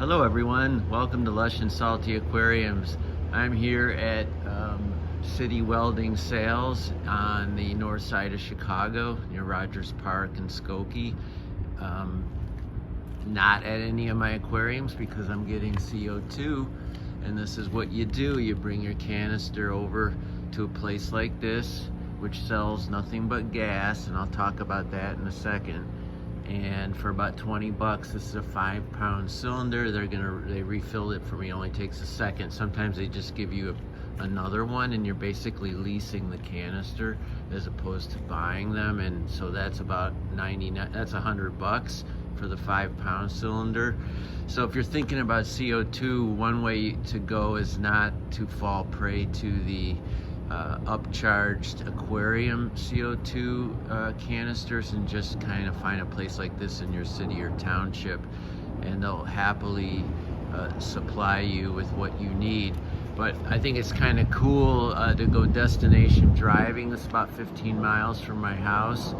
Hello everyone, welcome to Lush and Salty Aquariums. I'm here at City Welding Sales on the north side of Chicago near Rogers Park and Skokie. Not at any of my aquariums because I'm getting CO2, and this is what you do. You bring your canister over to a place like this which sells nothing but gas, and I'll talk about that in a second. And for about 20 bucks, this is a 5-pound cylinder. They refill it for me. It only takes a second. Sometimes they just give you another one, and you're basically leasing the canister as opposed to buying them. And so that's about 99. That's 100 bucks for the 5-pound cylinder. So if you're thinking about CO2, one way to go is not to fall prey to the upcharged aquarium CO2 canisters, and just kind of find a place like this in your city or township, and they'll happily supply you with what you need. But I think it's kind of cool to go destination driving. It's about 15 miles from my house,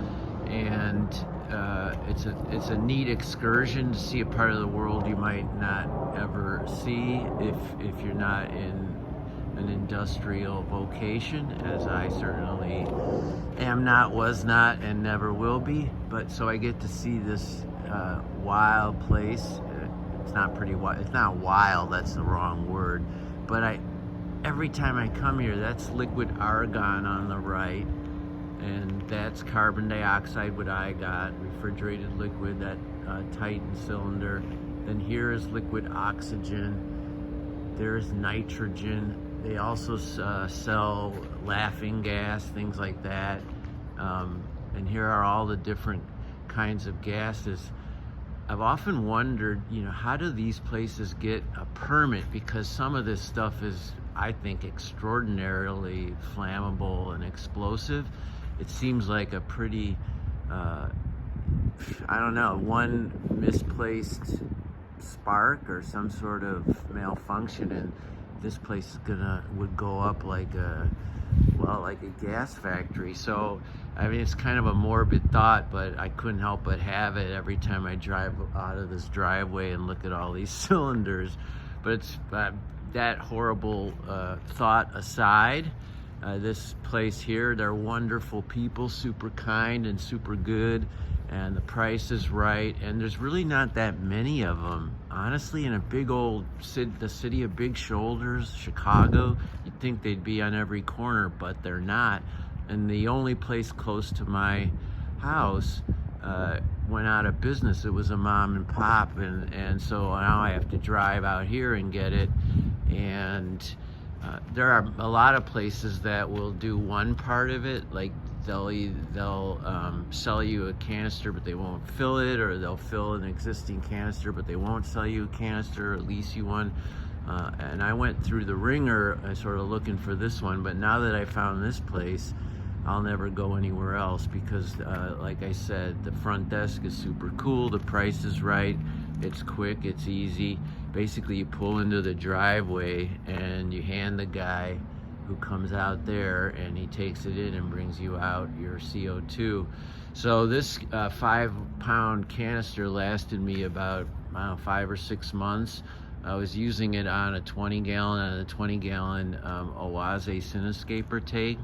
and it's a neat excursion to see a part of the world you might not ever see if you're not in an industrial vocation, as I certainly am not, was not, and never will be. But so I get to see this wild place. It's not pretty wild. It's not wild. That's the wrong word. But every time I come here, that's liquid argon on the right, and that's carbon dioxide, what I got, refrigerated liquid, that Titan cylinder. Then here is liquid oxygen. There's nitrogen. They also sell laughing gas, things like that. And here are all the different kinds of gases. I've often wondered, how do these places get a permit? Because some of this stuff is, I think, extraordinarily flammable and explosive. It seems like a pretty, I don't know, one misplaced spark or some sort of malfunction, and this place would go up like a gas factory. So I mean, it's kind of a morbid thought, but I couldn't help but have it every time I drive out of this driveway and look at all these cylinders. But it's that horrible thought aside, this place here, they're wonderful people, super kind and super good, and the price is right, and there's really not that many of them. Honestly, in a big old city, the city of big shoulders, Chicago, you'd think they'd be on every corner, but they're not. And the only place close to my house went out of business. It was a mom and pop, and so now I have to drive out here and get it. And there are a lot of places that will do one part of it, like they'll sell you a canister but they won't fill it, or they'll fill an existing canister but they won't sell you a canister or lease you one. And I went through the ringer sort of looking for this one, but now that I found this place, I'll never go anywhere else because like I said, the front desk is super cool, the price is right, it's quick, it's easy. Basically, you pull into the driveway and you hand the guy who comes out there, and he takes it in and brings you out your CO2. So this 5-pound canister lasted me about, I don't know, 5 or 6 months. I was using it on a 20-gallon Oase Cinescaper tank,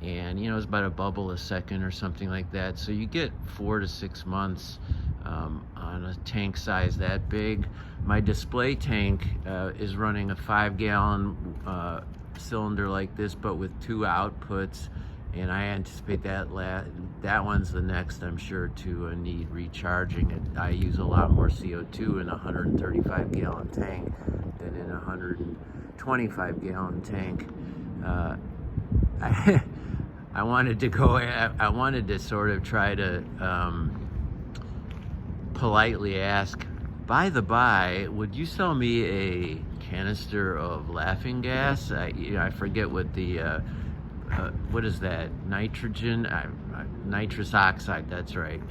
and it was about a bubble a second or something like that. So you get 4 to 6 months on a tank size that big. My display tank is running a 5-gallon cylinder like this, but with 2 outputs, and I anticipate that one's the next, I'm sure, to need recharging. I use a lot more CO2 in a 135-gallon tank than in a 125-gallon tank. I wanted to sort of try to politely ask, by the by, would you sell me a canister of laughing gas? I forget what the what is that, nitrogen, nitrous oxide, that's right.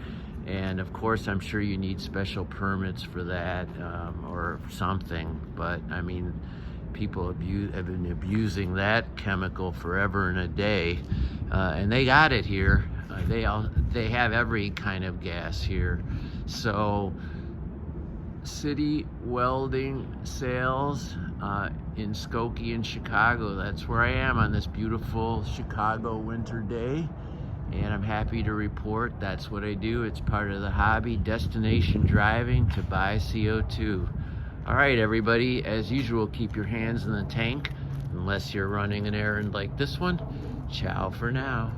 And of course, I'm sure you need special permits for that, or something. But I mean, people have been abusing that chemical forever and a day, and they got it here. They have every kind of gas here. So City Welding Sales in Skokie in Chicago. That's where I am on this beautiful Chicago winter day, and I'm happy to report that's what I do. It's part of the hobby, destination driving to buy CO2. All right, everybody, as usual, keep your hands in the tank unless you're running an errand like this one. Ciao for now.